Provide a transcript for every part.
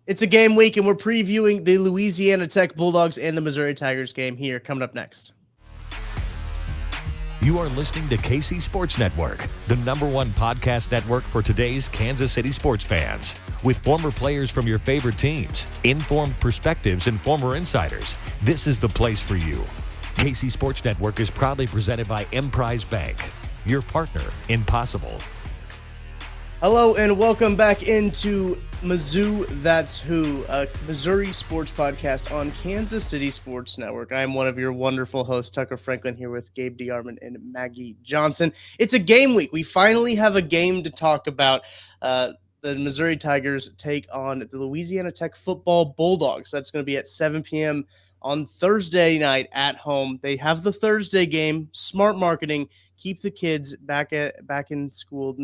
It's a game week, and we're previewing the Louisiana Tech Bulldogs and the Missouri Tigers game here coming up next. You are listening to KC Sports Network, the #1 podcast network for today's Kansas City sports fans. With former players from your favorite teams, informed perspectives, and former insiders, this is the place for you. KC Sports Network is proudly presented by Emprise Bank, your partner in possible. Hello and welcome back into Mizzou, That's Who, a Missouri sports podcast on Kansas City Sports Network. I am one of your wonderful hosts, Tucker Franklin, here with Gabe DeArmond and Maggie Johnson. It's a game week. We finally have a game to talk about. The Missouri Tigers take on the Louisiana Tech football Bulldogs. That's going to be at 7 p.m. on Thursday night at home. They have the Thursday game. Smart marketing. Keep the kids back in school.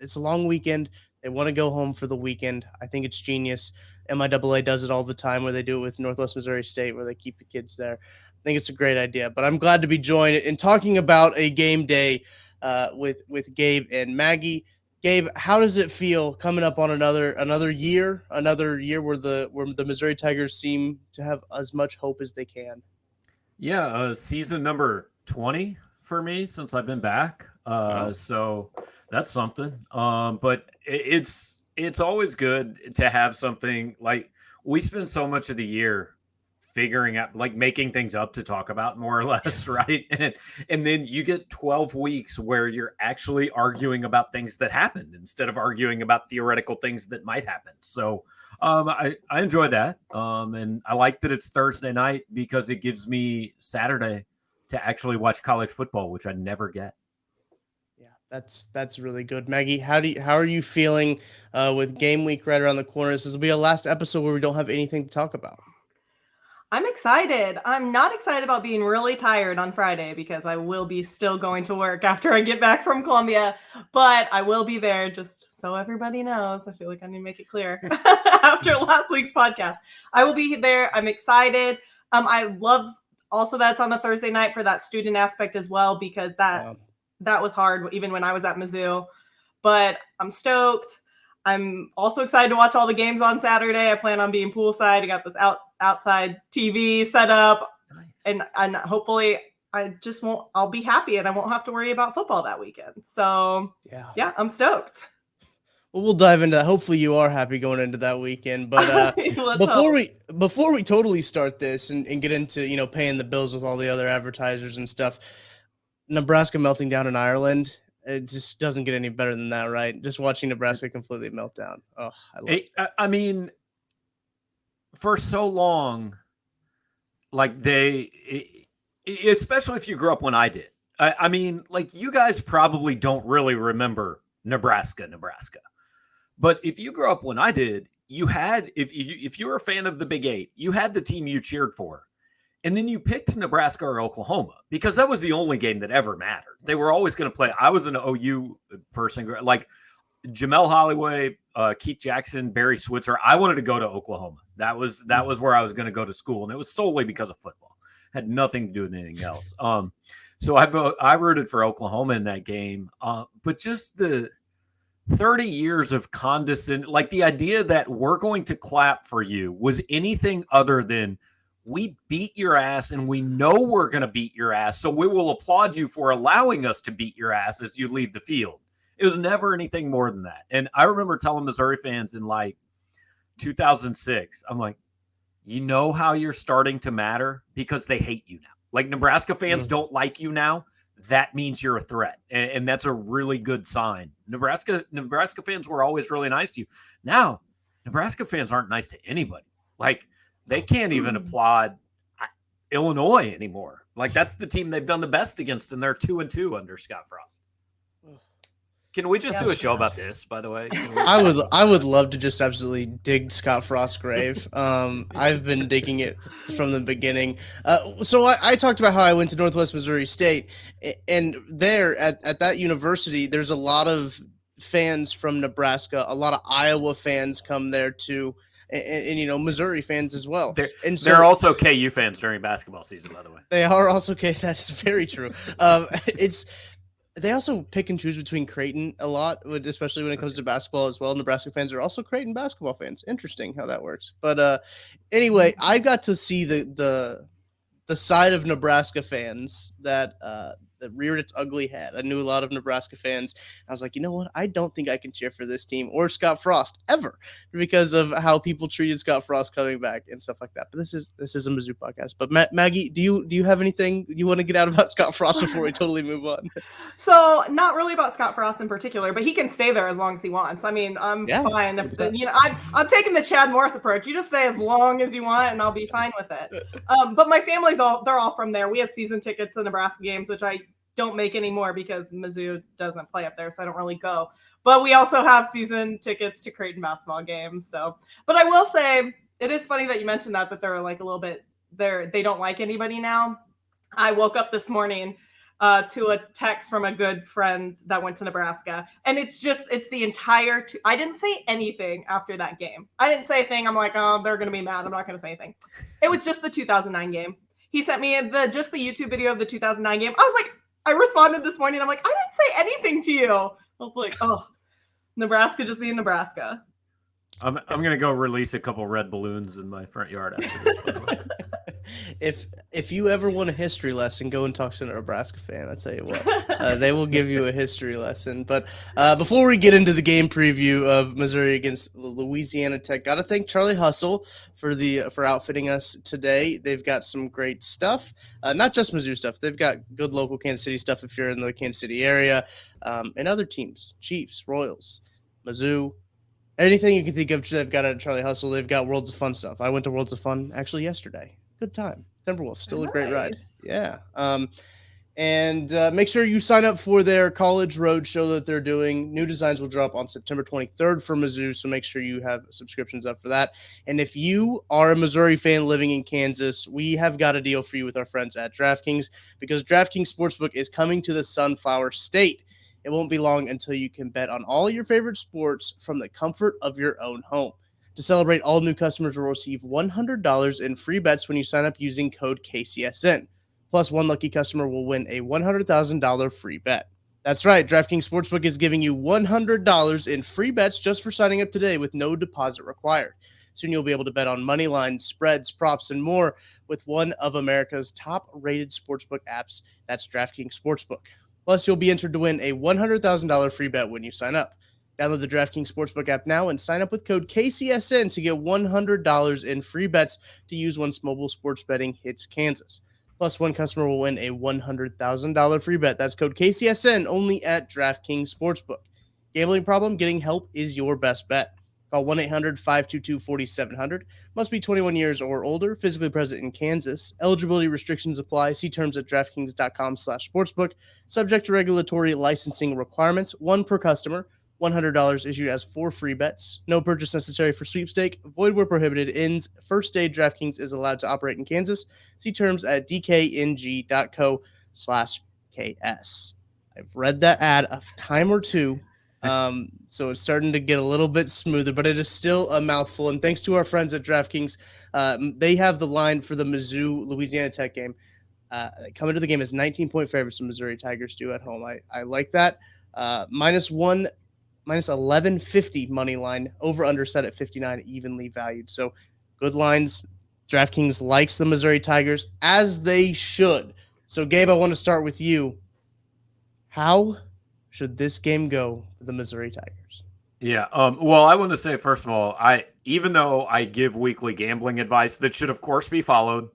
It's a long weekend. They want to go home for the weekend. I think it's genius. MIAA does it all the time where they do it with Northwest Missouri State where they keep the kids there. I think it's a great idea. But I'm glad to be joined in talking about a game day with Gabe and Maggie. Gabe, how does it feel coming up on another year where the Missouri Tigers seem to have as much hope as they can? Yeah, season number 20 for me since I've been back. So that's something. But it's always good to have something. Like, we spend so much of the year figuring out, like, making things up to talk about, more or less, right? And then you get 12 weeks where you're actually arguing about things that happened instead of arguing about theoretical things that might happen. So I enjoy that. And I like that it's Thursday night because it gives me Saturday to actually watch college football, which I never get. That's really good. Maggie, how are you feeling with game week right around the corner? This will be a last episode where we don't have anything to talk about. I'm excited. I'm not excited about being really tired on Friday because I will be still going to work after I get back from Columbia, but I will be there, just so everybody knows. I feel like I need to make it clear after last week's podcast. I will be there. I'm excited. I love also that's on a Thursday night for that student aspect as well, because that was hard even when I was at Mizzou, but I'm stoked. I'm also excited to watch all the games on Saturday. I plan on being poolside. I got this outside TV set up. Nice. And hopefully I'll be happy and I won't have to worry about football that weekend. So yeah, I'm stoked. Well, we'll dive into that. Hopefully you are happy going into that weekend. But before we totally start this and get into, paying the bills with all the other advertisers and stuff, Nebraska melting down in Ireland, it just doesn't get any better than that, right? Just watching Nebraska completely melt down. Oh, I love it. I mean, for so long, like especially if you grew up when I did. I mean, like, you guys probably don't really remember Nebraska. But if you grew up when I did, you had, if you were a fan of the Big Eight, you had the team you cheered for. And then you picked Nebraska or Oklahoma because that was the only game that ever mattered. They were always going to play. I was an OU person, like Jamel Holloway, Keith Jackson, Barry Switzer. I wanted to go to Oklahoma. That was where I was going to go to school. And it was solely because of football. Had nothing to do with anything else. So I rooted for Oklahoma in that game. But just the 30 years of condescending, like the idea that we're going to clap for you was anything other than, we beat your ass and we know we're going to beat your ass, so we will applaud you for allowing us to beat your ass as you leave the field. It was never anything more than that. And I remember telling Missouri fans in like 2006, I'm like, you know how you're starting to matter? Because they hate you now. Like, Nebraska fans don't like you now. That means you're a threat. And that's a really good sign. Nebraska fans were always really nice to you. Now, Nebraska fans aren't nice to anybody. Like, they can't even applaud Illinois anymore. Like, that's the team they've done the best against, and they're 2-2 under Scott Frost. Can we just do a show about this, by the way? I would love to just absolutely dig Scott Frost's grave. I've been digging it from the beginning. So I talked about how I went to Northwest Missouri State, and there at that university, there's a lot of fans from Nebraska. A lot of Iowa fans come there too. And Missouri fans as well. They're also KU fans during basketball season, by the way. They are also KU. That's very true. they also pick and choose between Creighton a lot, especially when it comes to basketball as well. Nebraska fans are also Creighton basketball fans. Interesting how that works. But anyway, I got to see the side of Nebraska fans that reared its ugly head. I knew a lot of Nebraska fans. I was like, you know what? I don't think I can cheer for this team or Scott Frost ever because of how people treated Scott Frost coming back and stuff like that. But this is a Mizzou podcast. But Maggie, do you have anything you want to get out about Scott Frost before we totally move on? So not really about Scott Frost in particular, but he can stay there as long as he wants. I mean, I'm fine. I'm taking the Chad Morris approach. You just stay as long as you want, and I'll be fine with it. But my family's they're all from there. We have season tickets to Nebraska games, which I don't make anymore because Mizzou doesn't play up there, so I don't really go. But we also have season tickets to Creighton basketball games. So, but I will say it is funny that you mentioned that they're like a little bit they don't like anybody now. I woke up this morning to a text from a good friend that went to Nebraska, and it's the entire. I didn't say anything after that game. I didn't say a thing. I'm like, oh, they're gonna be mad. I'm not gonna say anything. It was just the 2009 game. He sent me the YouTube video of the 2009 game. I was like, I responded this morning. I'm like, I didn't say anything to you. I was like, oh, Nebraska just being Nebraska. I'm gonna go release a couple red balloons in my front yard after this. By the way. If you ever want a history lesson, go and talk to a Nebraska fan. I tell you what, they will give you a history lesson. But before we get into the game preview of Missouri against Louisiana Tech, got to thank Charlie Hustle for outfitting us today. They've got some great stuff, not just Mizzou stuff. They've got good local Kansas City stuff if you're in the Kansas City area, and other teams, Chiefs, Royals, Mizzou. Anything you can think of, they've got at Charlie Hustle. They've got Worlds of Fun stuff. I went to Worlds of Fun actually yesterday. Good time. Timberwolf, still a great ride. Yeah. And make sure you sign up for their College Road show that they're doing. New designs will drop on September 23rd for Mizzou, so make sure you have subscriptions up for that. And if you are a Missouri fan living in Kansas, we have got a deal for you with our friends at DraftKings because DraftKings Sportsbook is coming to the Sunflower State. It won't be long until you can bet on all your favorite sports from the comfort of your own home. To celebrate, all new customers will receive $100 in free bets when you sign up using code KCSN. Plus, one lucky customer will win a $100,000 free bet. That's right, DraftKings Sportsbook is giving you $100 in free bets just for signing up today with no deposit required. Soon you'll be able to bet on money lines, spreads, props, and more with one of America's top-rated sportsbook apps. That's DraftKings Sportsbook. Plus, you'll be entered to win a $100,000 free bet when you sign up. Download the DraftKings Sportsbook app now and sign up with code KCSN to get $100 in free bets to use once mobile sports betting hits Kansas. Plus, one customer will win a $100,000 free bet. That's code KCSN only at DraftKings Sportsbook. Gambling problem? Getting help is your best bet. Call 1-800-522-4700. Must be 21 years or older, physically present in Kansas. Eligibility restrictions apply. See terms at DraftKings.com/sportsbook. Subject to regulatory licensing requirements. One per customer. $100 issued as 4 free bets. No purchase necessary for sweepstake. Void where prohibited. Ends. First day DraftKings is allowed to operate in Kansas. See terms at dkng.co/KS. I've read that ad a time or two. So it's starting to get a little bit smoother, but it is still a mouthful. And thanks to our friends at DraftKings, they have the line for the Mizzou Louisiana Tech game. Coming to the game as 19-point favorites, the Missouri Tigers do at home. I like that. Minus 1150 money line, over under set at 59, evenly valued. So good lines. DraftKings likes the Missouri Tigers, as they should. So Gabe, I want to start with you. How should this game go for the Missouri Tigers? Yeah. Well, I want to say, first of all, even though I give weekly gambling advice that should, of course, be followed,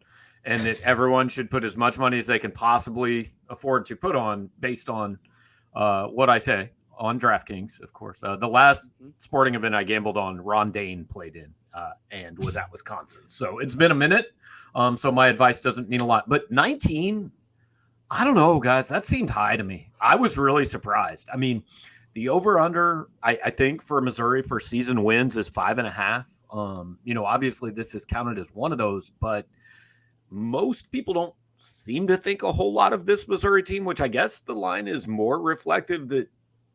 and that everyone should put as much money as they can possibly afford to put on based on what I say on DraftKings, of course. The last sporting event I gambled on, Ron Dane played in and was at Wisconsin. So it's been a minute. So my advice doesn't mean a lot. But 19, I don't know, guys. That seemed high to me. I was really surprised. I mean, the over-under, I think, for Missouri for season wins is 5.5. Obviously this is counted as one of those, but most people don't seem to think a whole lot of this Missouri team, which I guess the line is more reflective that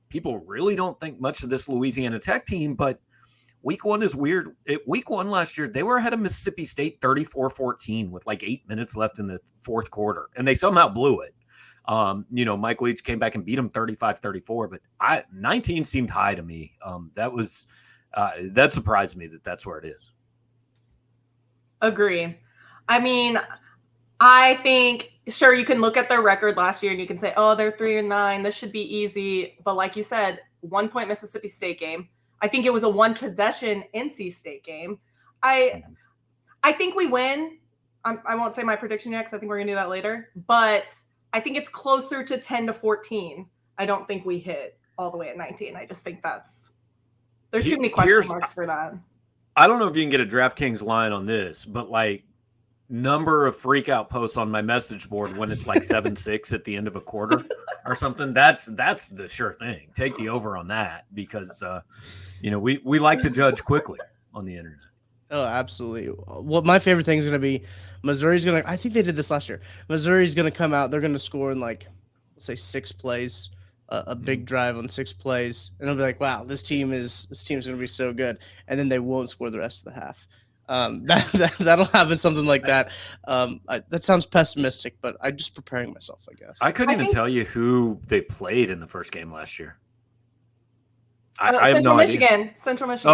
people really don't think much of this Louisiana Tech team. But week one is weird. Week one last year, they were ahead of Mississippi State 34-14 with like 8 minutes left in the fourth quarter, and they somehow blew it. Mike Leach came back and beat him 35-34, but 19 seemed high to me. That surprised me that's where it is. Agree. I mean, I think, sure, you can look at their record last year and you can say, oh, they're 3-9. This should be easy. But like you said, 1 point Mississippi State game. I think it was a 1 possession NC State game. I think we win. I won't say my prediction yet because I think we're going to do that later. But I think it's closer to 10-14. I don't think we hit all the way at 19. I just think there's too many question marks for that. I don't know if you can get a DraftKings line on this, but like number of freak out posts on my message board when it's like 7-6 at the end of a quarter or something. That's the sure thing. Take the over on that because we like to judge quickly on the internet. Oh, absolutely. Well, my favorite thing is going to be Missouri's going to – I think they did this last year. Missouri's going to come out. They're going to score in like, let's say 6 plays, a big drive on 6 plays. And they'll be like, wow, this team's going to be so good. And then they won't score the rest of the half. That'll happen, something like that. That sounds pessimistic, but I'm just preparing myself, I guess. I couldn't even tell you who they played in the first game last year. I have no idea. Central Michigan.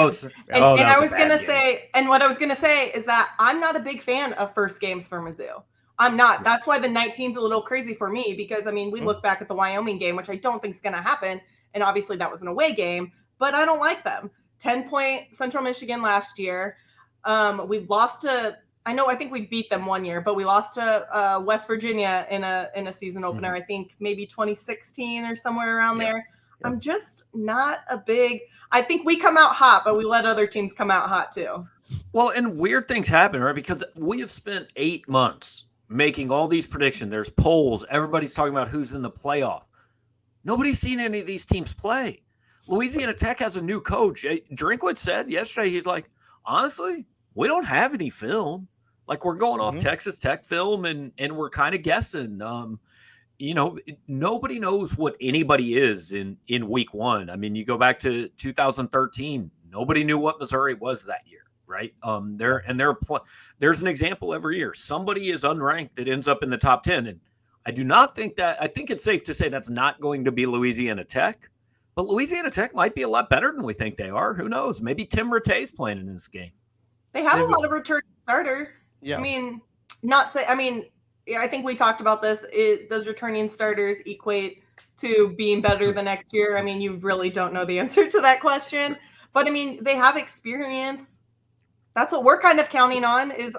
And I was going to say, and what I was going to say is that I'm not a big fan of first games for Mizzou. I'm not. That's why the 19's a little crazy for me because, I mean, we look back at the Wyoming game, which I don't think is going to happen. And obviously that was an away game, but I don't like them. 10-point Central Michigan last year. We lost to, I think we beat them 1 year, but we lost to West Virginia in a season opener. I think maybe 2016 or somewhere around there. I'm just not I think we come out hot, but we let other teams come out hot too. Well, and weird things happen, right? Because we have spent 8 months making all these predictions. There's polls. Everybody's talking about who's in the playoff. Nobody's seen any of these teams play. Louisiana Tech has a new coach. Drinkwood said yesterday, he's like, honestly, we don't have any film. Like we're going off Texas Tech film and we're kind of guessing. Nobody knows what anybody is in week 1. I mean, you go back to 2013, nobody knew what Missouri was that year, right? There's an example every year. Somebody is unranked that ends up in the top 10. And I do not think I think it's safe to say that's not going to be Louisiana Tech, but Louisiana Tech might be a lot better than we think they are. Who knows? Maybe Tim Rattay's playing in this game. They have a lot of returning starters. Yeah. I mean, I think we talked about this. Does returning starters equate to being better the next year? I mean, you really don't know the answer to that question. But, I mean, they have experience. That's what we're kind of counting on is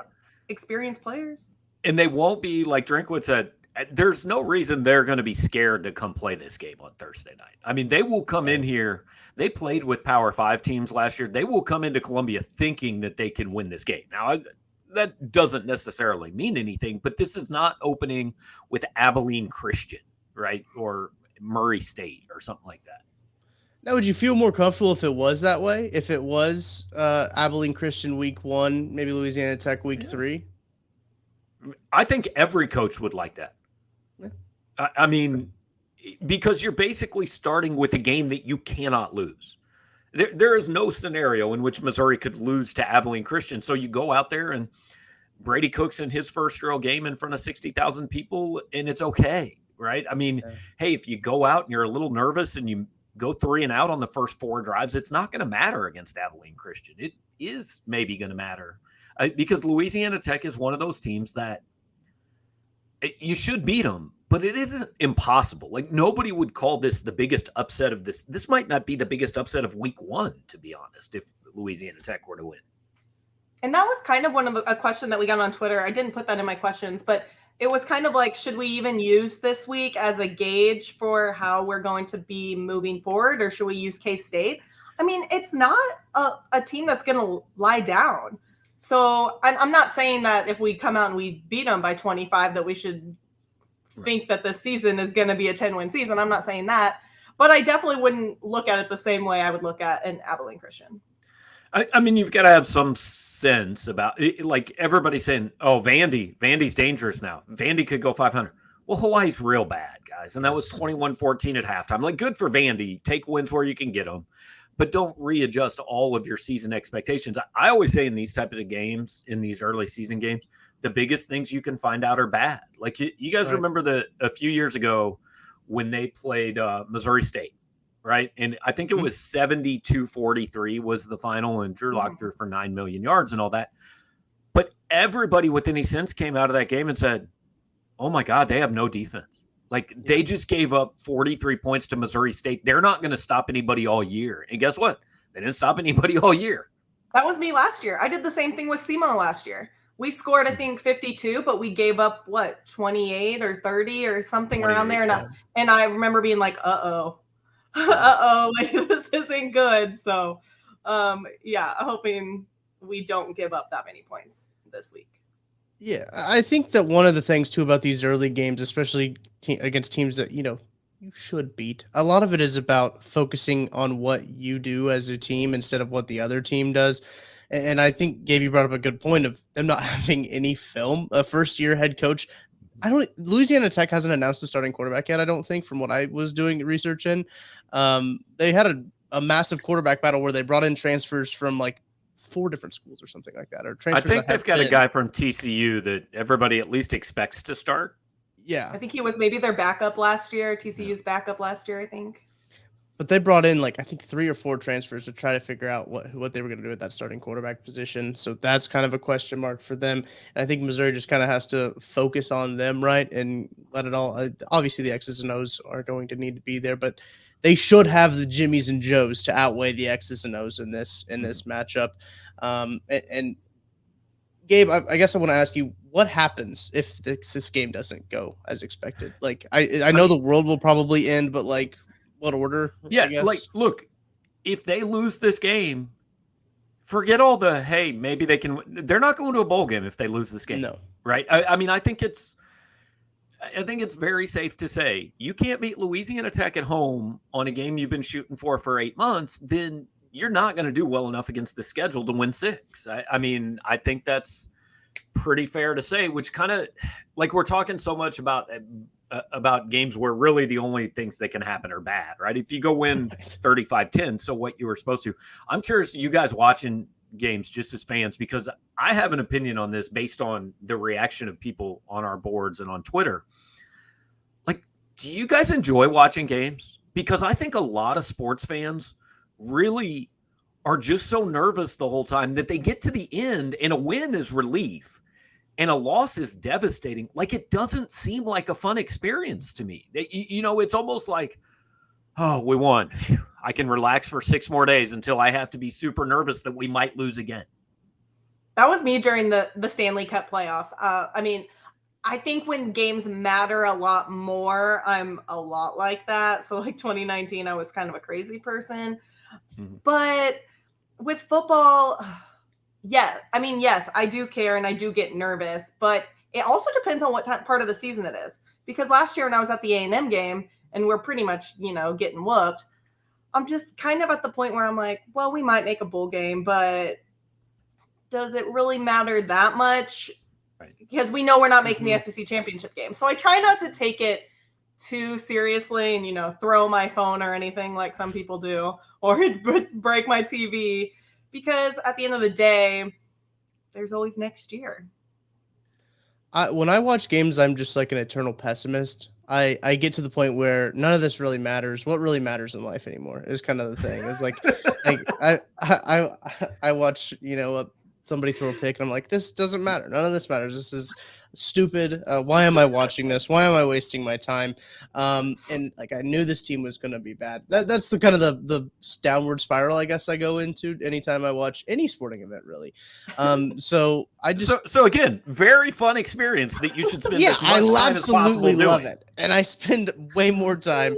experienced players. And they won't be, like Drinkwood said, there's no reason they're going to be scared to come play this game on Thursday night. I mean, they will come in here. They played with Power 5 teams last year. They will come into Columbia thinking that they can win this game. Now, that doesn't necessarily mean anything, but this is not opening with Abilene Christian, right? Or Murray State or something like that. Now, would you feel more comfortable if it was that way? If it was Abilene Christian week 1, maybe Louisiana Tech week 3? I think every coach would like that. Yeah. I mean, because you're basically starting with a game that you cannot lose. There is no scenario in which Missouri could lose to Abilene Christian. So you go out there and Brady Cook's in his first real game in front of 60,000 people, and it's okay, right? I mean, hey, if you go out and you're a little nervous and you go 3 and out on the first 4 drives, it's not going to matter against Abilene Christian. It is maybe going to matter because Louisiana Tech is one of those teams that you should beat them. But it isn't impossible. Like nobody would call this the biggest upset of this. This might not be the biggest upset of week 1, to be honest, if Louisiana Tech were to win. And that was kind of a question that we got on Twitter. I didn't put that in my questions, but it was kind of like, should we even use this week as a gauge for how we're going to be moving forward, or should we use K-State? I mean, it's not a team that's going to lie down. So I'm not saying that if we come out and we beat them by 25 that we should think that this season is going to be a 10-win season. I'm not saying that, but I definitely wouldn't look at it the same way I would look at an Abilene Christian. I mean, you've got to have some sense about it. Like everybody's saying, oh, Vandy's dangerous now. Vandy could go 500. Well, Hawaii's real bad, guys. And that was 21-14 at halftime. Like good for Vandy. Take wins where you can get them, but don't readjust all of your season expectations. I always say in these types of games, in these early season games, the biggest things you can find out are bad. Like you guys remember a few years ago when they played Missouri State, right? And I think it was 72-43 was the final, and Drew Lock threw for 9 million yards and all that. But everybody with any sense came out of that game and said, oh my God, they have no defense. Like they just gave up 43 points to Missouri State. They're not going to stop anybody all year. And guess what? They didn't stop anybody all year. That was me last year. I did the same thing with SEMO last year. We scored, I think, 52, but we gave up, 28 or 30 or something around there. And I remember being like, uh-oh, like this isn't good. So, hoping we don't give up that many points this week. Yeah, I think that one of the things, too, about these early games, especially against teams that, you should beat, a lot of it is about focusing on what you do as a team instead of what the other team does. And I think Gabe, you brought up a good point of them not having any film. A first-year head coach, Louisiana Tech hasn't announced a starting quarterback yet, I don't think, from what I was doing research in. They had a massive quarterback battle where they brought in transfers from, 4 different schools or something like that. Or transfers. I think they've got a guy from TCU that everybody at least expects to start. Yeah. I think he was maybe their backup last year, TCU's backup last year, I think. But they brought in, I think 3 or 4 transfers to try to figure out what they were going to do at that starting quarterback position. So that's kind of a question mark for them. And I think Missouri just kind of has to focus on them, right, and let it all obviously, the X's and O's are going to need to be there, but they should have the Jimmies and Joes to outweigh the X's and O's in this matchup. And Gabe, I guess I want to ask you, what happens if this game doesn't go as expected? I know the world will probably end, but what order? Yeah, look, if they lose this game, forget all the, hey, maybe they can. They're not going to a bowl game if they lose this game. No, right? I mean, I think it's very safe to say you can't beat Louisiana Tech at home on a game you've been shooting for 8 months. Then you're not going to do well enough against the schedule to win 6. I mean, I think that's pretty fair to say. Which kind of we're talking so much about games where really the only things that can happen are bad, right? If you go win 35-10, so what you were supposed to. I'm curious, you guys watching games just as fans, because I have an opinion on this based on the reaction of people on our boards and on Twitter. Do you guys enjoy watching games? Because I think a lot of sports fans really are just so nervous the whole time that they get to the end and a win is relief. And a loss is devastating. It doesn't seem like a fun experience to me. It's almost like, oh, we won. I can relax for 6 more days until I have to be super nervous that we might lose again. That was me during the Stanley Cup playoffs. I think when games matter a lot more, I'm a lot like that. So 2019, I was kind of a crazy person. Mm-hmm. But with football... Yeah, I mean, yes, I do care and I do get nervous, but it also depends on what part of the season it is. Because last year when I was at the A&M game and we're pretty much, getting whooped, I'm just kind of at the point where I'm like, well, we might make a bowl game, but does it really matter that much? Right. Because we know we're not making the SEC championship game. So I try not to take it too seriously and, throw my phone or anything like some people do, or break my TV. Because at the end of the day, there's always next year. When I watch games, I'm just like an eternal pessimist. I get to the point where none of this really matters. What really matters in life anymore is kind of the thing. It's I watch, somebody throw a pick and I'm like, this doesn't matter. None of this matters. This is stupid. Why am I watching this? Why am I wasting my time? And I knew this team was going to be bad. That's the kind of the downward spiral, I guess, I go into anytime I watch any sporting event, really. So I just so again, very fun experience that you should spend. Yeah, as much time absolutely as love doing. it, and I spend way more time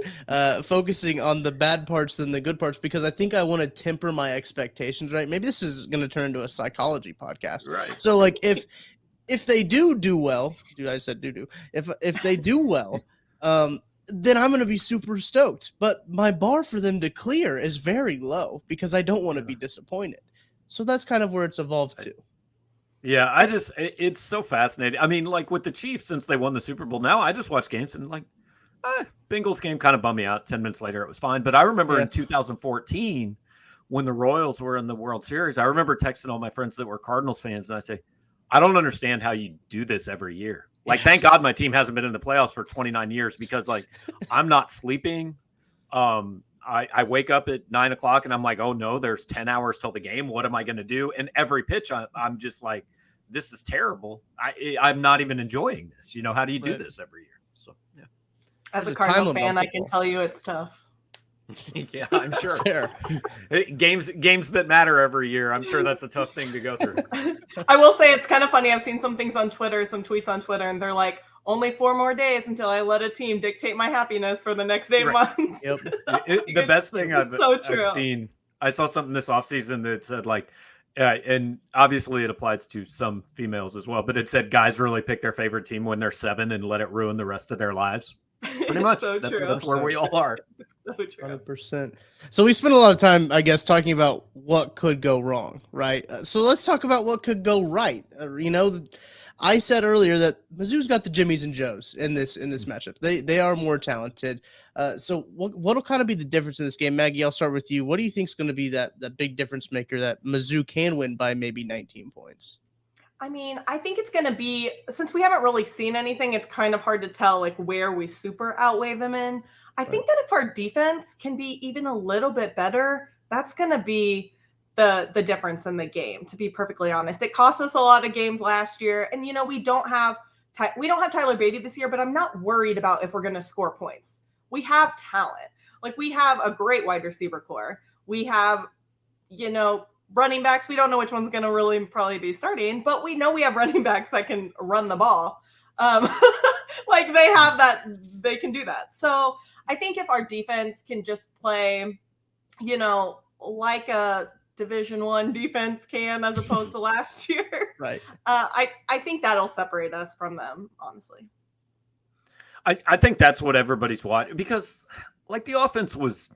focusing on the bad parts than the good parts because I think I want to temper my expectations. Right? Maybe this is going to turn into a psychology podcast. Right. So if they do well, I said do. If they do well, then I'm going to be super stoked. But my bar for them to clear is very low because I don't want to be disappointed. So that's kind of where it's evolved to. Yeah, it's so fascinating. I mean, with the Chiefs, since they won the Super Bowl, now I just watch games and Bengals game kind of bummed me out. 10 minutes later, it was fine. But I remember in 2014 when the Royals were in the World Series, I remember texting all my friends that were Cardinals fans and I say, I don't understand how you do this every year. Like, thank God my team hasn't been in the playoffs for 29 years because, like, I'm not sleeping. I wake up at 9 o'clock and I'm like, oh no, there's 10 hours till the game. What am I going to do? And every pitch, I'm just like, this is terrible. I'm not even enjoying this. You know, how do you do this every year? So, yeah. As a Cardinals fan, I can tell you it's tough. Yeah, I'm sure. Games that matter every year. I'm sure that's a tough thing to go through. I will say it's kind of funny. I've seen some things on Twitter, some tweets on Twitter, and they're like, only 4 more days until I let a team dictate my happiness for the next 8 months. Yep. The best thing I've seen, I saw something this offseason that said, like, and obviously it applies to some females as well, but it said guys really pick their favorite team when they're 7 and let it ruin the rest of their lives. Pretty much. That's where we all are. So true. 100%. So we spent a lot of time, I guess, talking about what could go wrong, right? So let's talk about what could go right. I said earlier that Mizzou's got the Jimmies and Joes in this matchup. They are more talented. So what'll kind of be the difference in this game? Maggie, I'll start with you. What do you think is going to be that big difference maker that Mizzou can win by maybe 19 points? I mean, I think it's going to be, since we haven't really seen anything, it's kind of hard to tell like where we super outweigh them in. I think that if our defense can be even a little bit better, that's going to be the difference in the game, to be perfectly honest. It cost us a lot of games last year, and we don't have Tyler Beatty this year, but I'm not worried about if we're going to score points. We have talent. Like, we have a great wide receiver core. We have, running backs. We don't know which one's going to really probably be starting, but we know we have running backs that can run the ball. Like, they have that, they can do that. So I think if our defense can just play, like a Division I defense can, as opposed to last year, right? I think that'll separate us from them, honestly. I think that's what everybody's watching, because like the offense was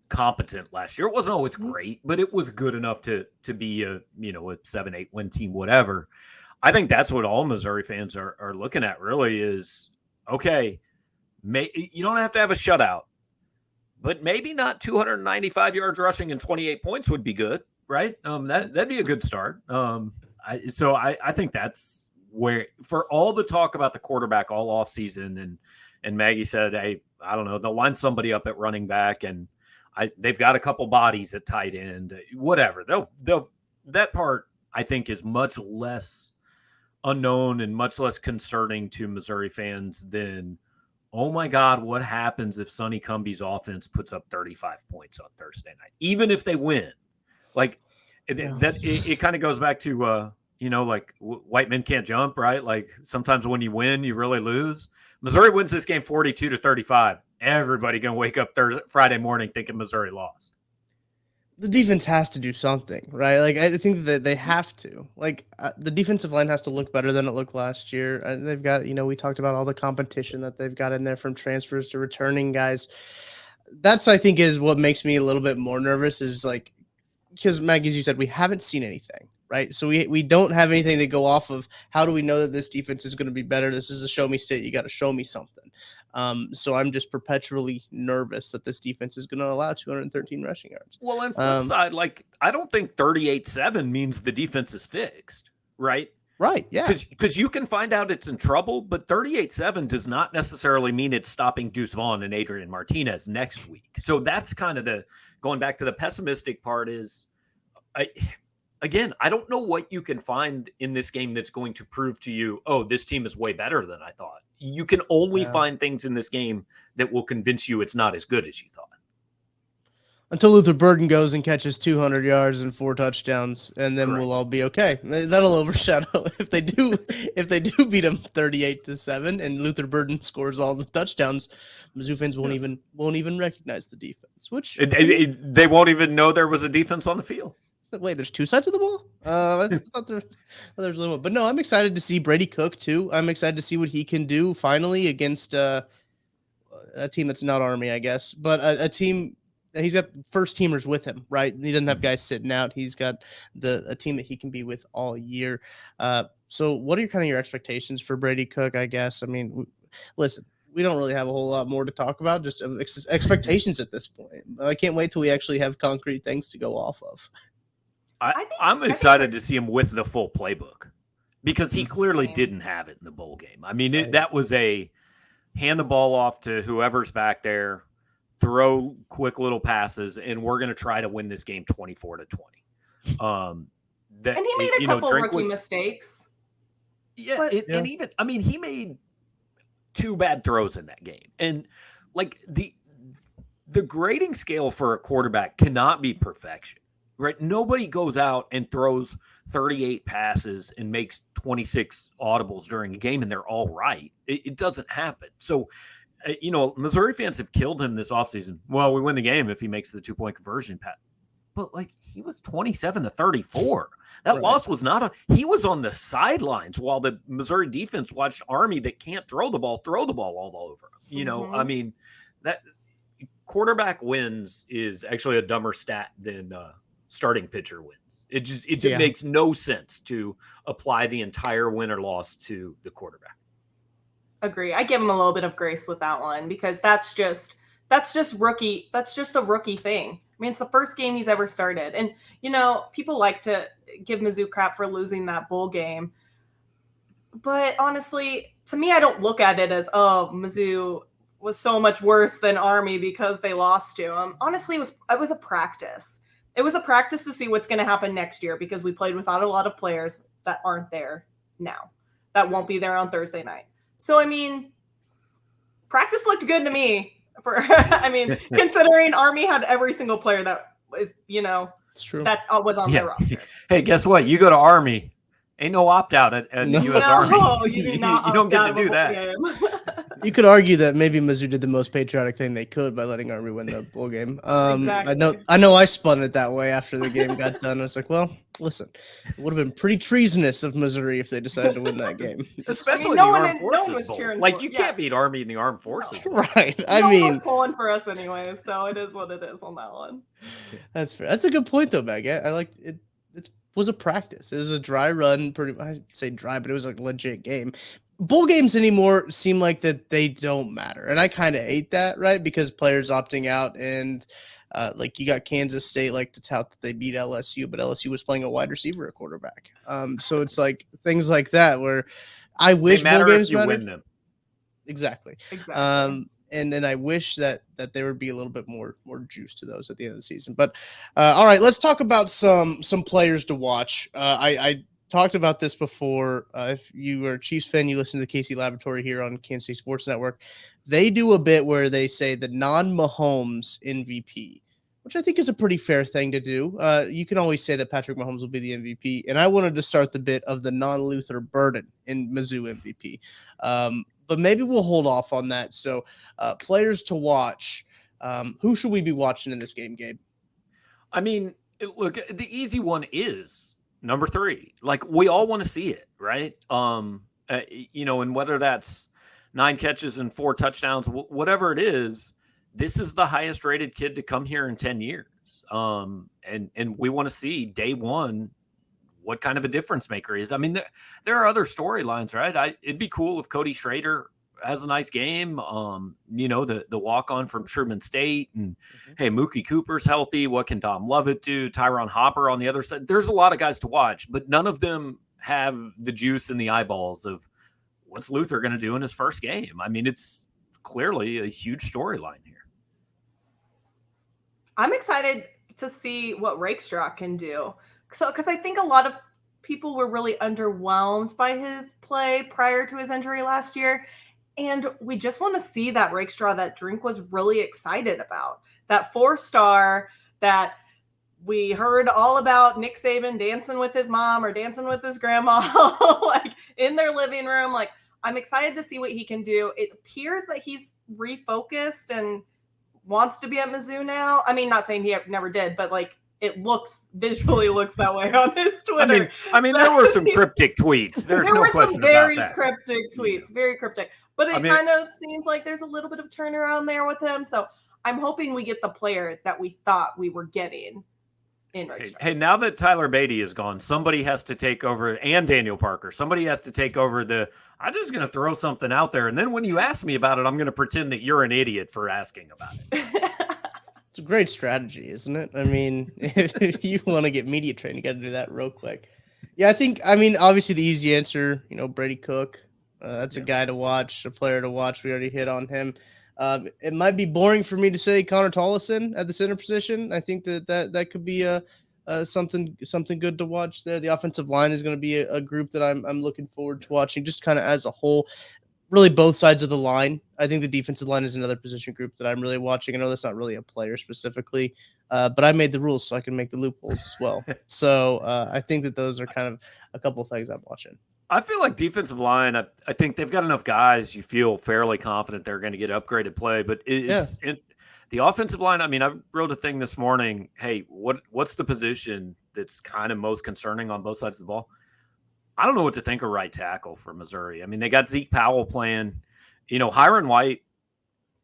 competent last year. It wasn't always great, but it was good enough to be a 7-8 win team, whatever. I think that's what all Missouri fans are looking at, really, is, okay, you don't have to have a shutout, but maybe not 295 yards rushing and 28 points would be good, right? That'd be a good start. I think that's where, for all the talk about the quarterback all off season, and Maggie said, hey, I don't know, they'll line somebody up at running back, and they've got a couple bodies at tight end, whatever. They'll that part, I think, is much less unknown and much less concerning to Missouri fans than, oh my God, what happens if Sonny Cumbie's offense puts up 35 points on Thursday night, even if they win? Like, it kind of goes back to like white men can't jump, right? Like, sometimes when you win, you really lose. Missouri wins this game 42-35. Everybody gonna wake up Friday morning thinking Missouri lost. The defense has to do something, right? Like, I think that they have to. Like, the defensive line has to look better than it looked last year. They've got, we talked about all the competition that they've got in there, from transfers to returning guys. That's, I think, is what makes me a little bit more nervous, is like, because Maggie, as you said, we haven't seen anything, right? So we don't have anything to go off of. How do we know that this defense is going to be better? This is a show me state. You got to show me something. So I'm just perpetually nervous that this defense is going to allow 213 rushing yards. Well, on flip side, like, I don't think 38-7 means the defense is fixed, right? Right, yeah. Because you can find out it's in trouble, but 38-7 does not necessarily mean it's stopping Deuce Vaughn and Adrian Martinez next week. So that's kind of going back to the pessimistic part is, I don't know what you can find in this game that's going to prove to you, oh, this team is way better than I thought. You can only find things in this game that will convince you it's not as good as you thought. Until Luther Burden goes and catches 200 yards and 4 touchdowns, and then we'll all be okay. That'll overshadow if they do beat them 38-7, and Luther Burden scores all the touchdowns. Mizzou fans won't even recognize the defense, which they won't even know there was a defense on the field. Wait, there's 2 sides of the ball? I thought there's a little more. But no, I'm excited to see Brady Cook, too. I'm excited to see what he can do finally against a team that's not Army, I guess. But a team, he's got first teamers with him, right? He doesn't have guys sitting out. He's got a team that he can be with all year. So what are your expectations for Brady Cook, I guess? I mean, listen, we don't really have a whole lot more to talk about, just expectations at this point. I can't wait till we actually have concrete things to go off of. I'm excited to see him with the full playbook. because he clearly didn't have it in the bowl game. I mean, that was a hand the ball off to whoever's back there, throw quick little passes, and we're going to try to win this game 24-20. And he made a couple rookie mistakes. Yeah, and even, I mean, he made 2 bad throws in that game. And like the grading scale for a quarterback cannot be perfection, right? Nobody goes out and throws 38 passes and makes 26 audibles during a game and they're all right. It doesn't happen. So, Missouri fans have killed him this offseason. Well, we win the game if he makes the 2-point conversion pass. But like, he was 27-34. That loss was he was on the sidelines while the Missouri defense watched Army that can't throw the ball all over him. I mean, that quarterback wins is actually a dumber stat than starting pitcher wins. It makes no sense to apply the entire win or loss to the quarterback. Agree. I give him a little bit of grace with that one because that's just rookie. That's just a rookie thing. I mean, it's the first game he's ever started. And, people like to give Mizzou crap for losing that bowl game. But honestly, to me, I don't look at it as, Mizzou was so much worse than Army because they lost to him. Honestly, it was a practice. It was a practice to see what's going to happen next year because we played without a lot of players that aren't there now, that won't be there on Thursday night. So, I mean, practice looked good to me. Considering Army had every single player that is, it's true. that was on their roster. Hey, guess what? You go to Army, ain't no opt-out at the U.S. Army. You don't get to do that. You could argue that maybe Mizzou did the most patriotic thing they could by letting Army win the bowl game. Exactly. I know I spun it that way after the game got done. I was like, well, listen, it would have been pretty treasonous of Missouri if they decided to win that game. Especially the Armed Forces Bowl. Like, you can't beat Army in the Armed Forces. Right. No one was pulling for us anyway, so it is what it is on that one. That's fair. That's a good point, though, Maggie. I like it. It was a practice. It was a dry run. I'd say dry, but it was like a legit game. Bowl games anymore seem like that they don't matter. And I kind of hate that, right? Because players opting out and like you got Kansas State like to tout that they beat LSU, but LSU was playing a wide receiver at quarterback. So it's like things like that where I wish bowl games mattered. Win them. Exactly. And then I wish that there would be a little bit more juice to those at the end of the season. But all right, let's talk about some players to watch. I talked about this before. If you are a Chiefs fan, you listen to the Casey Laboratory here on Kansas City Sports Network. They do a bit where they say the non-Mahomes MVP, which I think is a pretty fair thing to do. You can always say that Patrick Mahomes will be the MVP. And I wanted to start the bit of the non-Luther Burden in Mizzou MVP. But maybe we'll hold off on that. So players to watch. Who should we be watching in this game, Gabe? I mean, look, the easy one is number 3. Like, we all want to see it, right? And whether that's 9 catches and 4 touchdowns, whatever it is, this is the highest rated kid to come here in 10 years. And we want to see day one what kind of a difference maker he is. I mean, there are other storylines, right? It'd be cool if Cody Schrader has a nice game. The walk-on from Sherman State, and hey, Mookie Cooper's healthy. What can Dom Lovett do? Tyron Hopper on the other side. There's a lot of guys to watch, but none of them have the juice in the eyeballs of what's Luther going to do in his first game. I mean, it's clearly a huge storyline here. I'm excited to see what Rakestraw can do. So, because I think a lot of people were really underwhelmed by his play prior to his injury last year. And we just want to see that Rakestraw that Drink was really excited about. That 4-star that we heard all about Nick Saban dancing with his mom or dancing with his grandma, like in their living room. Like, I'm excited to see what he can do. It appears that he's refocused and wants to be at Mizzou now. I mean, not saying he never did, but like, it visually looks that way on his Twitter. I mean, there were some cryptic tweets. There were some very cryptic tweets, very cryptic. But it kind of seems like there's a little bit of turnaround there with him. So I'm hoping we get the player that we thought we were getting in Rakestraw. Hey, now that Tyler Beatty is gone, somebody has to take over, and Daniel Parker. Somebody has to take over I'm just going to throw something out there. And then when you ask me about it, I'm going to pretend that you're an idiot for asking about it. It's a great strategy, isn't it? I mean, if you want to get media trained, you got to do that real quick. Yeah, I mean, obviously the easy answer, Brady Cook. That's a guy to watch, a player to watch. We already hit on him. It might be boring for me to say Connor Tollison at the center position. I think that could be something good to watch there. The offensive line is going to be a group that I'm looking forward to watching, just kind of as a whole. Really, both sides of the line. I think the defensive line is another position group that I'm really watching. I know that's not really a player specifically, but I made the rules so I can make the loopholes as well. So I think that those are kind of a couple of things I'm watching. I feel like defensive line, I think they've got enough guys. You feel fairly confident they're going to get upgraded play, but the offensive line. I mean, I wrote a thing this morning. Hey, what's the position that's kind of most concerning on both sides of the ball? I don't know what to think of right tackle for Missouri. I mean, they got Zeke Powell playing. Hiron White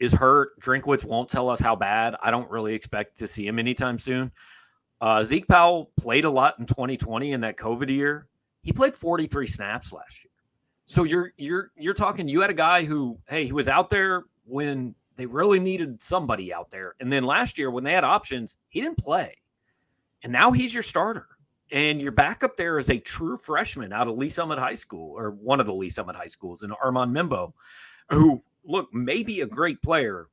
is hurt. Drinkwitz won't tell us how bad. I don't really expect to see him anytime soon. Zeke Powell played a lot in 2020 in that COVID year. He played 43 snaps last year. So you're talking, you had a guy who, hey, he was out there when they really needed somebody out there. And then last year when they had options, he didn't play. And now he's your starter. And your backup there is a true freshman out of Lee Summit High School, or one of the Lee Summit High Schools, in Armand Mimbo, who, look, may be a great player,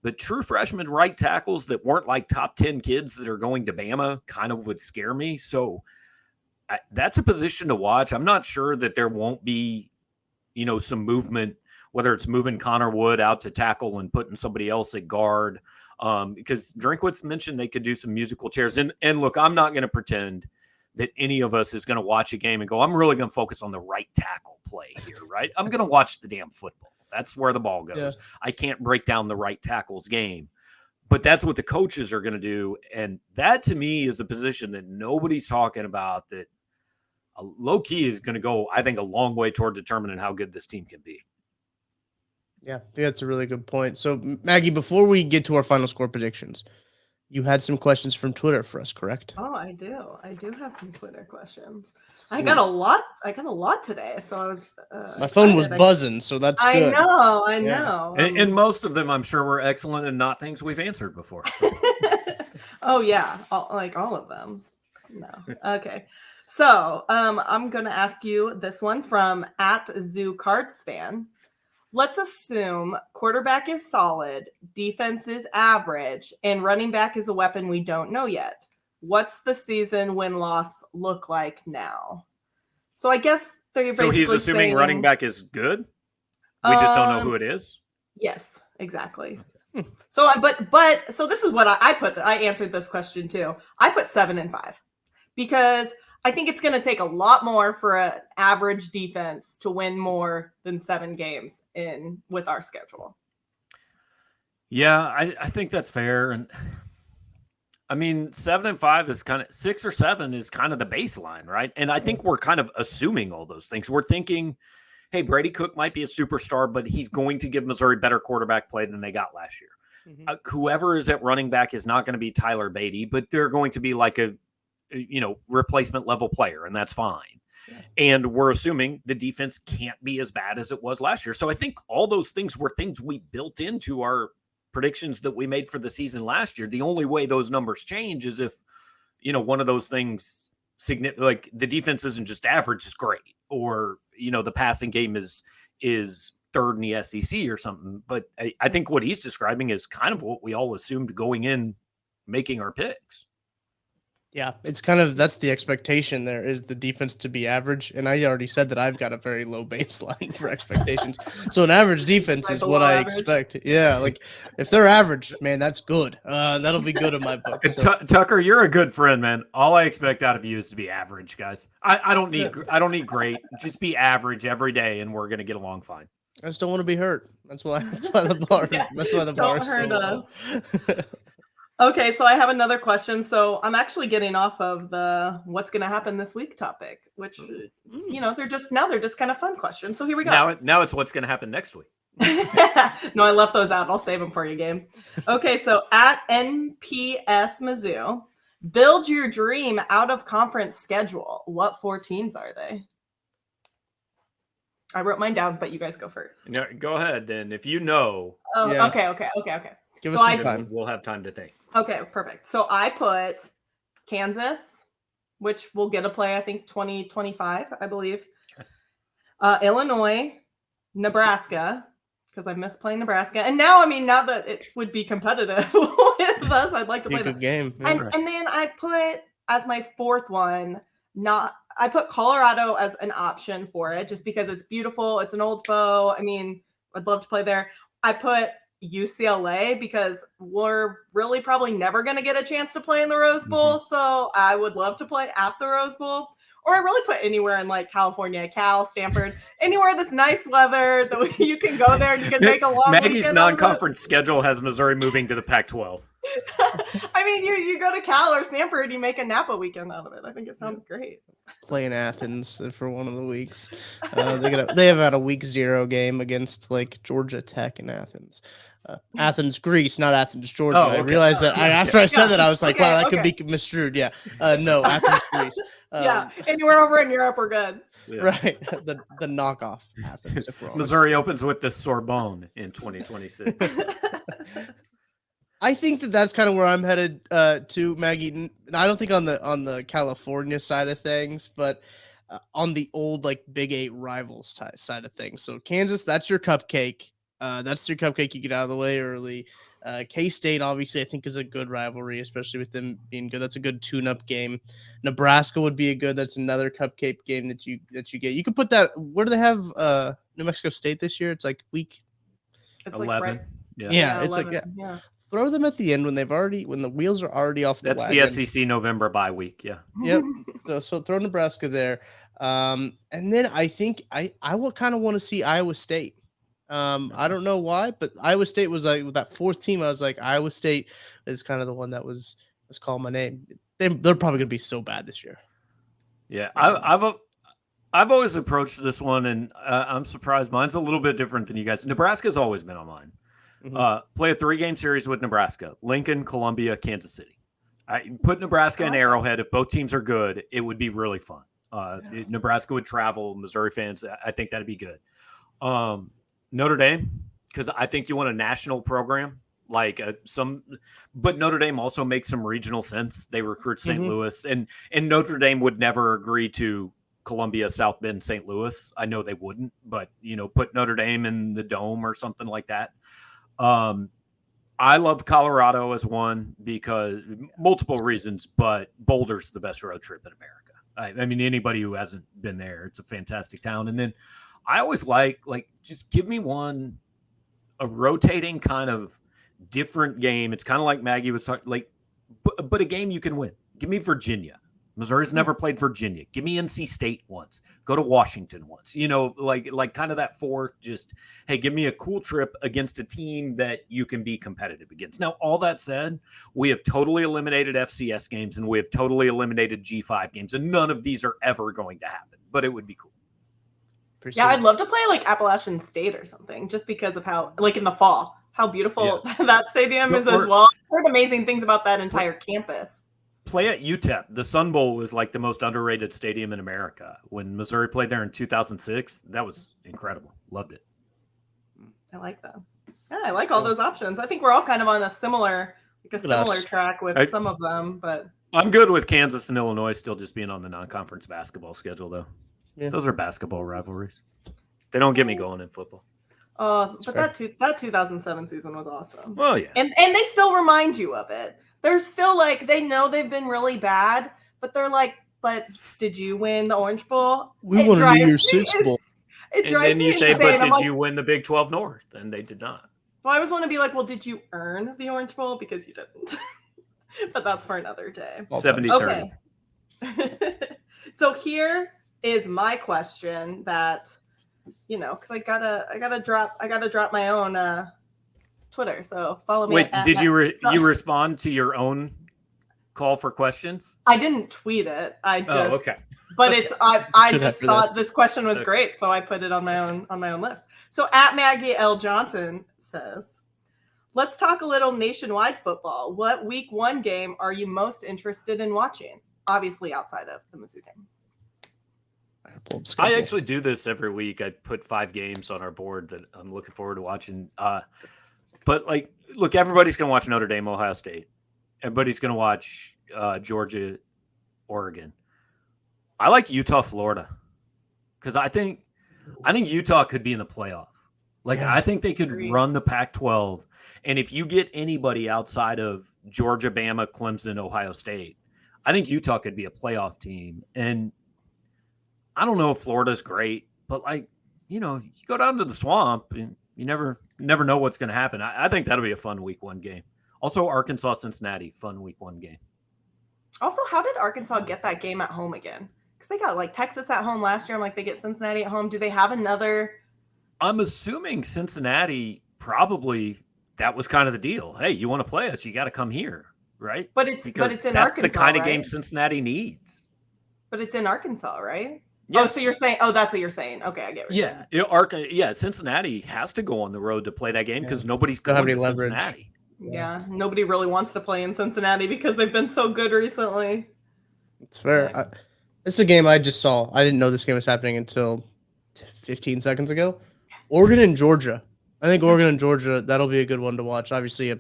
but true freshman right tackles that weren't like top 10 kids that are going to Bama kind of would scare me. So that's a position to watch. I'm not sure that there won't be, some movement, whether it's moving Connor Wood out to tackle and putting somebody else at guard, because Drinkwitz mentioned they could do some musical chairs. And look, I'm not going to pretend that any of us is going to watch a game and go, I'm really going to focus on the right tackle play here, right? I'm going to watch the damn football. That's where the ball goes. Yeah. I can't break down the right tackle's game. But that's what the coaches are going to do. And that, to me, is a position that nobody's talking about, that low-key is going to go, I think, a long way toward determining how good this team can be. Yeah, I think that's a really good point. So, Maggie, before we get to our final score predictions, you had some questions from Twitter for us, correct? Oh, I do. I do have some Twitter questions. I got a lot today, so I was. My phone was buzzing, so that's good. I know. And most of them, I'm sure, were excellent and not things we've answered before. Oh yeah, all of them. No, okay. So I'm gonna ask you this one from @ZooCardsFan. Let's assume quarterback is solid, defense is average, and running back is a weapon we don't know yet. What's the season win-loss look like now? So I guess they're basically he's assuming running back is good? We just don't know who it is? Yes, exactly. Okay. So so this is what I put. I answered this question too. I put 7-5 because I think it's going to take a lot more for an average defense to win more than 7 games with our schedule. Yeah, I think that's fair. And I mean, 7-5 is kind of 6 or 7 is kind of the baseline, right? And I think we're kind of assuming all those things. We're thinking, hey, Brady Cook might be a superstar, but he's going to give Missouri better quarterback play than they got last year. Mm-hmm. Whoever is at running back is not going to be Tyler Beatty, but they're going to be like a replacement level player, and that's fine. Yeah. And we're assuming the defense can't be as bad as it was last year. So I think all those things were things we built into our predictions that we made for the season last year. The only way those numbers change is if, one of those things like the defense isn't just average, is great, or, the passing game is third in the SEC or something. But I think what he's describing is kind of what we all assumed going in making our picks. Yeah, it's kind of, that's the expectation there, is the defense to be average. And I already said that I've got a very low baseline for expectations. So an average defense is what I expect. Yeah, like if they're average, man, that's good. That'll be good in my book. So. Tucker, you're a good friend, man. All I expect out of you is to be average, guys. I don't need great. Just be average every day, and we're gonna get along fine. I just don't want to be hurt. That's why the bar is. That's why the bar is so low. Okay, so I have another question. So I'm actually getting off of the what's going to happen this week topic, which, they're just kind of fun questions. So here we go. Now it's what's going to happen next week. No, I left those out. I'll save them for you, Gabe. Okay, so @NPS Mizzou, build your dream out of conference schedule. What 4 teams are they? I wrote mine down, but you guys go first. No, go ahead then. If you know. Oh, yeah. Okay. Give us some time. We'll have time to think. Okay, perfect. So I put Kansas, which will get a play, I think 2025, I believe. Illinois, Nebraska, because I miss playing Nebraska. And now, now that it would be competitive with us, I'd like to play a good them. game. Yeah. And then I put as my fourth one, I put Colorado as an option for it just because it's beautiful. It's an old foe. I'd love to play there. I put UCLA because we're really probably never going to get a chance to play in the Rose Bowl. So I would love to play at the Rose Bowl. Or I really put anywhere in like California, Cal, Stanford, anywhere that's nice weather that you can go there and you can make a long Maggie's non-conference schedule has Missouri moving to the Pac-12. You go to Cal or Stanford, you make a Napa weekend out of it. I think it sounds great. Play in Athens for one of the weeks. They have had a week 0 game against like Georgia Tech in Athens. Athens, Greece, not Athens, Georgia. Oh, okay. I realized that after I said that, I was like, wow, that could be misconstrued. Yeah. No, Athens, Greece. Anywhere over in Europe, we're good. Yeah. Right. The knockoff Athens, if we're honest. Missouri opens with the Sorbonne in 2026. I think that's kind of where I'm headed to, Maggie. I don't think on the California side of things, but on the old like Big 8 rivals side of things. So Kansas, that's your cupcake. That's your cupcake. You get out of the way early. K-State, obviously, I think is a good rivalry, especially with them being good. That's a good tune-up game. Nebraska would be a good. That's another cupcake game that you get. You could put that. Where do they have New Mexico State this year? It's like week 11. Yeah, it's 11. like throw them at the end when the wheels are already off the wagon. That's the SEC November bye week. Yeah. Yep. So throw Nebraska there. And then I think I will kind of want to see Iowa State. I don't know why, but Iowa State was like with that fourth team. I was like, Iowa State is kind of the one that was calling my name. They're probably going to be so bad this year. Yeah, I've always approached this one, and I'm surprised. Mine's a little bit different than you guys. Nebraska's always been on mine. Play a 3-game series with Nebraska: Lincoln, Columbia, Kansas City. I put Nebraska in Arrowhead. If both teams are good, it would be really fun. Nebraska would travel. Missouri fans, I think that'd be good. Notre Dame, because I think you want a national program like but Notre Dame also makes some regional sense. They recruit St. Louis, and Notre Dame would never agree to Columbia, South Bend, St. Louis. I know they wouldn't, but put Notre Dame in the Dome or something like that. I love Colorado as one because multiple reasons, but Boulder's the best road trip in America. Anybody who hasn't been there, it's a fantastic town. And then I always like just give me a rotating kind of different game. It's kind of like Maggie was talking, but a game you can win. Give me Virginia. Missouri's never played Virginia. Give me NC State once. Go to Washington once. Like kind of that fourth, just, hey, give me a cool trip against a team that you can be competitive against. Now, all that said, we have totally eliminated FCS games and we have totally eliminated G5 games, and none of these are ever going to happen, but it would be cool. Yeah, I'd love to play like Appalachian State or something, just because of how, like in the fall, how beautiful that stadium is as well. I've heard amazing things about that entire campus. Play at UTEP. The Sun Bowl is like the most underrated stadium in America. When Missouri played there in 2006, that was incredible. Loved it. I like that. Yeah, I like all those options. I think we're all kind of on a similar track with some of them, but I'm good with Kansas and Illinois still just being on the non-conference basketball schedule, though. Yeah. Those are basketball rivalries. They don't get me going in football. But that 2007 season was awesome. Well, yeah. And they still remind you of it. They're still like, they know they've been really bad, but they're like, but did you win the Orange Bowl? We won the New Year's Six Bowl. And then you say, but did you win the Big 12 North? And they did not. Well, I always want to be like, well, did you earn the Orange Bowl? Because you didn't. But that's for another day. 70-30. Okay. So here is my question that, because I gotta drop my own Twitter. So follow me. Wait, did you respond to your own call for questions? I didn't tweet it. I just. Oh, okay. But it's I just thought this question was great, so I put it on my own list. So at Maggie L. Johnson says, let's talk a little nationwide football. What week 1 game are you most interested in watching? Obviously outside of the Mizzou game. I actually do this every week. I put 5 games on our board that I'm looking forward to watching. But look, everybody's going to watch Notre Dame, Ohio State. Everybody's going to watch Georgia, Oregon. I like Utah, Florida, because I think Utah could be in the playoff. Like, Yeah. I think they could run the Pac-12. And if you get anybody outside of Georgia, Bama, Clemson, Ohio State, I think Utah could be a playoff team. And I don't know if Florida's great, but like, you go down to the swamp and you never know what's going to happen. I think that'll be a fun week 1 game. Also, Arkansas, Cincinnati, fun week 1 game. Also, how did Arkansas get that game at home again? Because they got like Texas at home last year. I'm like, they get Cincinnati at home. Do they have another? I'm assuming Cincinnati probably that was kind of the deal. Hey, you want to play us? You got to come here, right? But it's in that's Arkansas, the kind of right? game Cincinnati needs. But it's in Arkansas, right? Yeah. Oh, so you're saying? Oh, that's what you're saying. Okay, I get what you're saying. Cincinnati has to go on the road to play that game because nobody's going to Cincinnati. Yeah, nobody really wants to play in Cincinnati because they've been so good recently. It's fair. Yeah. This is a game I just saw. I didn't know this game was happening until 15 seconds ago. Oregon and Georgia. I think Oregon and Georgia, that'll be a good one to watch. Obviously,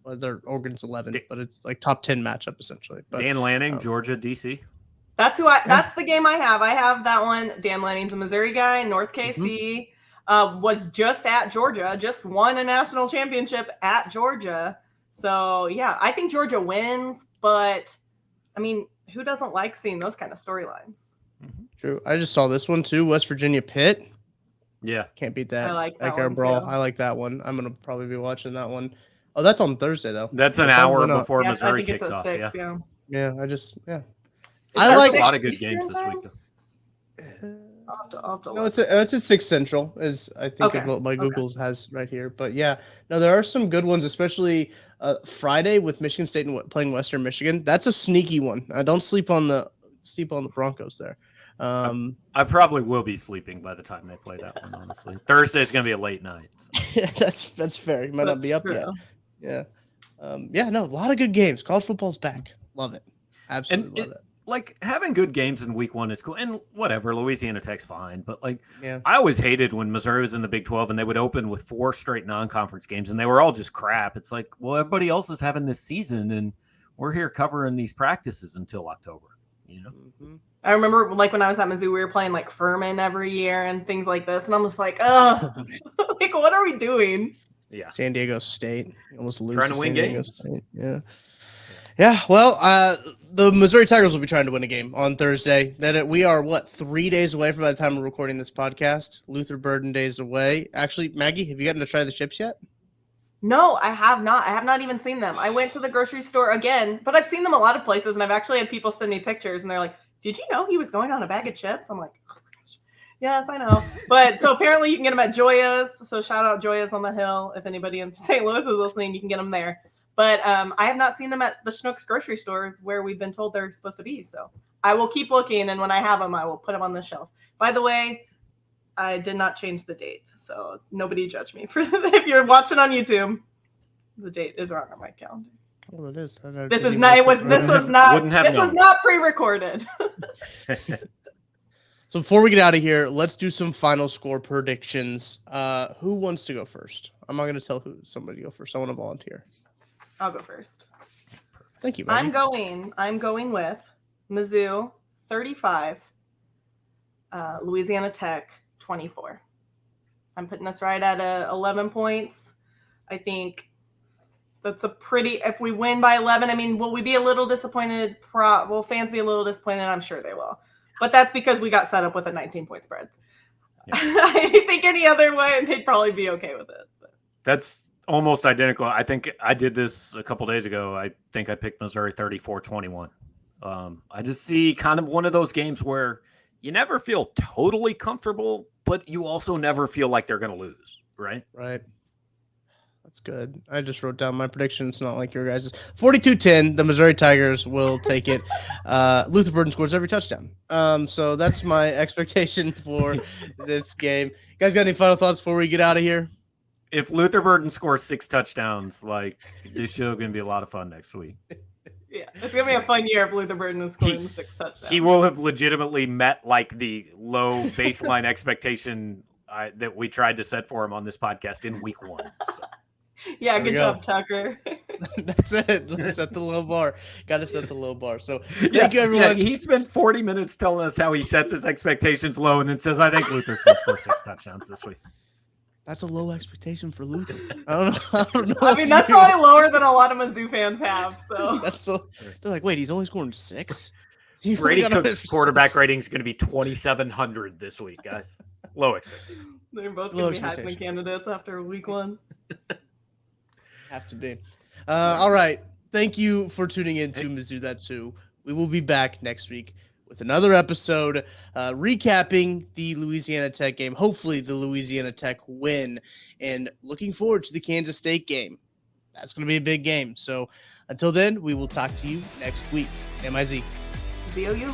Oregon's 11, but it's like top 10 matchup essentially. But Dan Lanning, Georgia, DC. That's the game I have. I have that one. Dan Lanning's a Missouri guy. North KC was just at Georgia, just won a national championship at Georgia. So yeah, I think Georgia wins, but I mean, who doesn't like seeing those kind of storylines? True. I just saw this one too. West Virginia Pitt. Yeah. Can't beat that. I like that our one brawl. too. I like that one. I'm going to probably be watching that one. Oh, that's on Thursday though. That's an hour before Missouri I think kicks it's at off. 6, Yeah. Yeah, Is I that like a lot of 6 good Eastern games this time? week though. I'll have to No, look. it's a 6 Central is I think Okay, what my okay. Google's has right here. But yeah, no, there are some good ones, especially Friday with Michigan State and playing Western Michigan. That's a sneaky one. Don't sleep on the Broncos there. I probably will be sleeping by the time they play that one. Honestly, Thursday is going to be a late night. So. that's fair. You might not be up yet. Yeah. No, a lot of good games. College football's back. Love it. Absolutely love it. Like, having good games in week 1 is cool. And whatever, Louisiana Tech's fine. But, like, Yeah. I always hated when Missouri was in the Big 12 and they would open with 4 straight non-conference games and they were all just crap. It's like, well, everybody else is having this season and we're here covering these practices until October, Mm-hmm. I remember like when I was at Mizzou, we were playing like Furman every year and things like this. And I'm just like, oh, like, what are we doing? Yeah. San Diego State. You almost lose Trying to win San Diego games. State. Yeah. Yeah, well, the Missouri Tigers will be trying to win a game on Thursday. We are 3 days away from by the time we're recording this podcast. Luther Burden days away. Actually, Maggie, have you gotten to try the chips yet? No, I have not. I have not even seen them. I went to the grocery store again, but I've seen them a lot of places, and I've actually had people send me pictures, and they're like, "Did you know he was going on a bag of chips?" I'm like, "Oh my gosh, yes, I know." But so apparently you can get them at Joya's. So shout out Joya's on the Hill. If anybody in St. Louis is listening, you can get them there. But I have not seen them at the Schnucks grocery stores where we've been told they're supposed to be. So I will keep looking, and when I have them, I will put them on the shelf. By the way, I did not change the date, so nobody judge me for if you're watching on YouTube. The date is wrong on my calendar. Oh, it is. This was not pre-recorded. So before we get out of here, let's do some final score predictions. Who wants to go first? I'm not going to tell somebody to go first. I want to volunteer. I'll go first. Thank you, Maggie. I'm going with Mizzou 35, Louisiana Tech 24. I'm putting us right at 11 points. I think that's a pretty. If we win by 11, I mean, will we be a little disappointed? Will fans be a little disappointed? I'm sure they will. But that's because we got set up with a 19-point spread. Yeah. I think any other way, they'd probably be okay with it. But. That's almost identical. I think I did this a couple days ago. I think I picked Missouri 34-21. I just see kind of one of those games where you never feel totally comfortable, but you also never feel like they're going to lose, right? Right. That's good. I just wrote down my prediction. It's not like your guys'. 42-10. The Missouri Tigers will take it. Luther Burden scores every touchdown. So that's my expectation for this game. You guys got any final thoughts before we get out of here? If Luther Burden scores 6 touchdowns, like, this show is going to be a lot of fun next week. Yeah, it's going to be a fun year if Luther Burden is scoring 6 touchdowns. He will have legitimately met, like, the low baseline expectation that we tried to set for him on this podcast in week 1. So. Yeah, good job, Tucker. That's it. Let's set the low bar. Got to set the low bar. So thank you, everyone. Yeah, he spent 40 minutes telling us how he sets his expectations low and then says, I think Luther's going to score 6 touchdowns this week. That's a low expectation for Luther. I don't know. I mean, that's probably lower than a lot of Mizzou fans have. So they're like, wait, he's only scoring 6? Brady Cook's quarterback rating is going to be 2,700 this week, guys. Low expectation. They're both going to be Heisman candidates after week 1. Have to be. All right. Thank you for tuning in to Mizzou That's Who. We will be back next week with another episode recapping the Louisiana Tech game, hopefully the Louisiana Tech win, and looking forward to the Kansas State game. That's going to be a big game. So until then, we will talk to you next week. MIZ. ZOU.